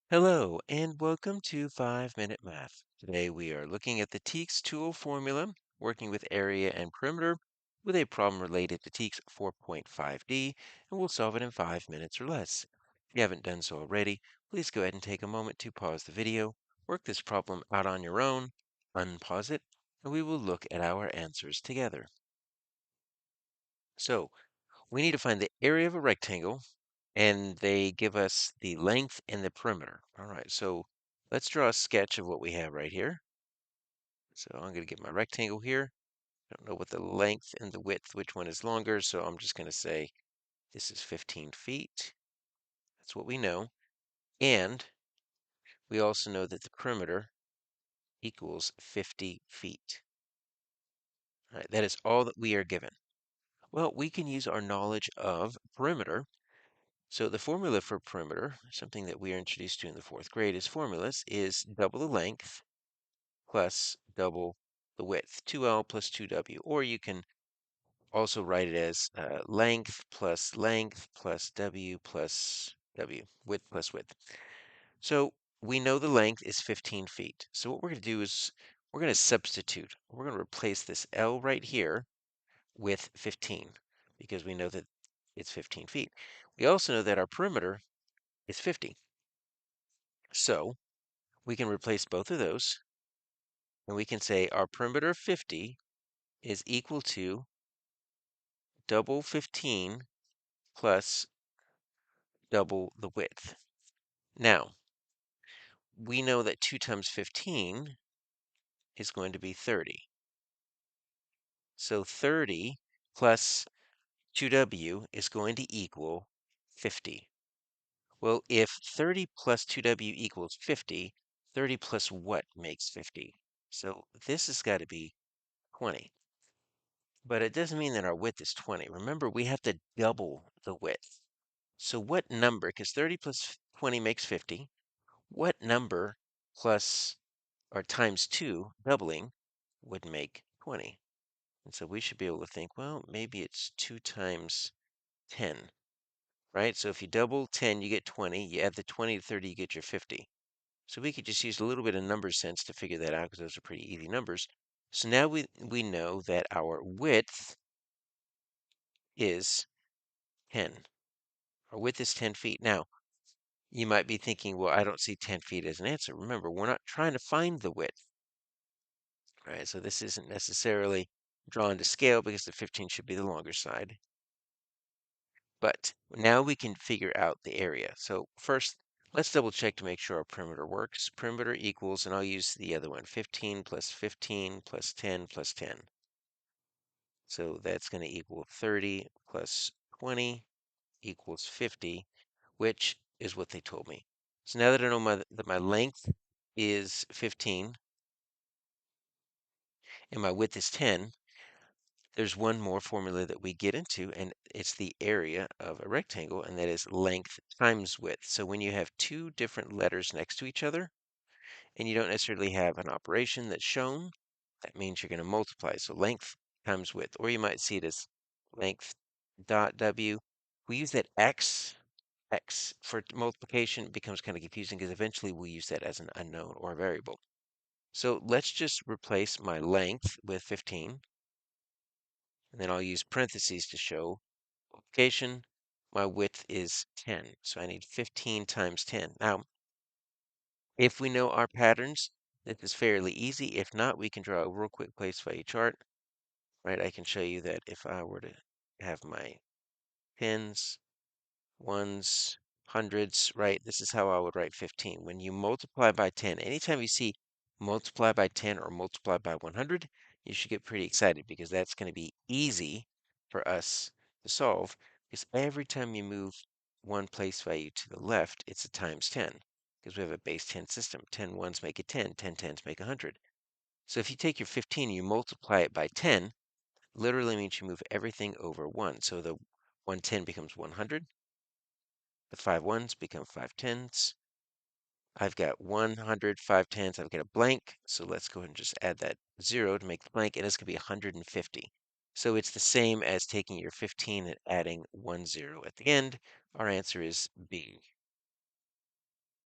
Hello, and welcome to 5 Minute Math. Today we are looking at the TEKS tool formula, working with area and perimeter with a problem related to TEKS 4.5D, and we'll solve it in 5 minutes or less. If you haven't done so already, please go ahead and take a moment to pause the video, work this problem out on your own, unpause it, and we will look at our answers together. So, we need to find the area of a rectangle and they give us the length and the perimeter. All right, so let's draw a sketch of what we have right here. So I'm going to get my rectangle here. I don't know what the length and the width, which one is longer, so I'm just going to say this is 15 feet. That's what we know. And we also know that the perimeter equals 50 feet. All right, that is all that we are given. Well, we can use our knowledge of perimeter. So the formula for perimeter, something that we are introduced to in the fourth grade as formulas, is double the length plus double the width, 2L plus 2W. Or you can also write it as length plus W plus W, width plus width. So we know the length is 15 feet. So what we're going to do is we're going to substitute. We're going to replace this L right here with 15 because we know that it's 15 feet. We also know that our perimeter is 50. So we can replace both of those and we can say our perimeter of 50 is equal to double 15 plus double the width. Now, we know that 2 times 15 is going to be 30. So 30 plus 2W is going to equal 50. Well, if 30 plus 2W equals 50, 30 plus what makes 50? So this has got to be 20. But it doesn't mean that our width is 20. Remember, we have to double the width. So what number, because 30 plus 20 makes 50, what number plus or times 2, doubling, would make 20? And so we should be able to think, well, maybe it's 2 times 10, right? So if you double 10, you get 20. You add the 20 to 30, you get your 50. So we could just use a little bit of number sense to figure that out because those are pretty easy numbers. So now we know that our width is 10. Our width is 10 feet. Now, you might be thinking, well, I don't see 10 feet as an answer. Remember, we're not trying to find the width, right? So this isn't necessarily drawn to scale because the 15 should be the longer side. But now we can figure out the area. So first, let's double check to make sure our perimeter works. Perimeter equals, and I'll use the other one, 15 plus 15 plus 10 plus 10. So that's going to equal 30 plus 20 equals 50, which is what they told me. So now that I know that my length is 15 and my width is 10, there's one more formula that we get into, and it's the area of a rectangle, and that is length times width. So when you have two different letters next to each other, and you don't necessarily have an operation that's shown, that means you're going to multiply. So length times width, or you might see it as length dot W. We use that X for multiplication. It becomes kind of confusing because eventually we'll use that as an unknown or a variable. So let's just replace my length with 15. And then I'll use parentheses to show multiplication. My width is 10, so I need 15 times 10. Now, if we know our patterns, this is fairly easy. If not, we can draw a real quick place value chart, right? I can show you that if I were to have my tens, ones, hundreds, right? This is how I would write 15. When you multiply by 10, anytime you see multiply by 10 or multiply by 100, you should get pretty excited because that's going to be easy for us to solve because every time you move one place value to the left, it's a times 10 because we have a base 10 system. 10 ones make it 10, 10 tens make 100. So if you take your 15 and you multiply it by 10, literally means you move everything over 1. So the 110 becomes 100. The 5 ones become 5 tens. I've got 100, 5 tens. I've got a blank. So let's go ahead and just add that 0 to make the blank, and it's going to be 150. So it's the same as taking your 15 and adding 1 0 at the end. Our answer is B.